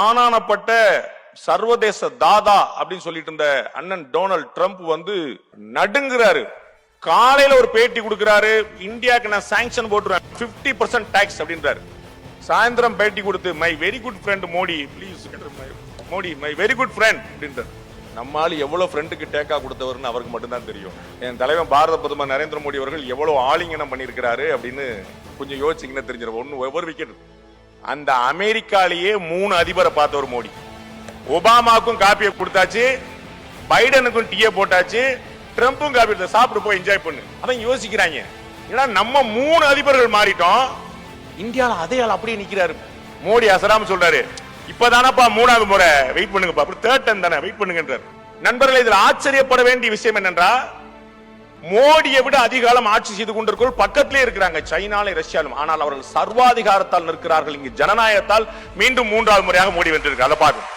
ஆனானப்பட்ட சர்வதேச தாதா அப்படின்னு சொல்லிட்டு இருந்த அண்ணன் டொனால்ட் ட்ரம்ப் நடுங்குறாரு. காலையில ஒரு பேட்டி கொடுக்கிறாரு, இந்தியாவுக்கு நான் சாங்ஷன் போட்டுருவேன் 50% டாக்ஸ் அப்படின்றாரு. சாயந்தரம் பேட்டி கொடுத்து my very good friend Modi please Modi my very good friend அப்படின்றார். நம்மால் எவ்வளவு ஃப்ரெண்டுக்கு டேக்கா கொடுத்தவர்னு அவருக்கு மட்டும்தான் தெரியும். என் தலைவன் பாரத பிரதமர் நரேந்திர மோடி அவர்கள் எவ்வளவு ஆலிங்கனம் பண்ணியிருக்கிறாரு அப்படின்னு கொஞ்சம் யோசிச்சீங்கன்னா தெரிஞ்சிடும். ஒவ்வொரு விக்கெட் அந்த அமெரிக்காலேயே 3 அதிபரை பார்த்தவர் மோடி. ஒபாமாவுக்கும் காப்பியை கொடுத்தாச்சு, பைடனுக்கும் டீயை போட்டாச்சு, ட்ரம்பும் காப்பி சாப்பிட்டு போய் என்ஜாய் பண்ணு. அதான் யோசிக்கிறாங்க. ஏன்னா நம்ம 3 அதிபர்கள் மாறிட்டோம், இந்தியாவில் அதே ஆள் அப்படியே நிக்கிறாரு. மோடி அசராம சொல்றாரு, இப்பதானப்பா 3வது முறை, வெயிட் பண்ணுங்கப்பா, அப்படி 3rd டைம் தானே வெயிட் பண்ணுங்கன்றார். நண்பர்கள், இதில் ஆச்சரியப்பட வேண்டிய விஷயம் என்னென்றா, மோடியை விட அதிக காலம் ஆட்சி செய்து கொண்டிருக்கிறோம் பக்கத்திலே இருக்கிறாங்க, சைனாலும் ரஷ்யாலும். ஆனால் அவர்கள் சர்வாதிகாரத்தால் நிற்கிறார்கள். இங்கு ஜனநாயகத்தால் மீண்டும் 3வது முறையாக மோடி வென்றிருக்கிறார். அதை பார்க்கணும்.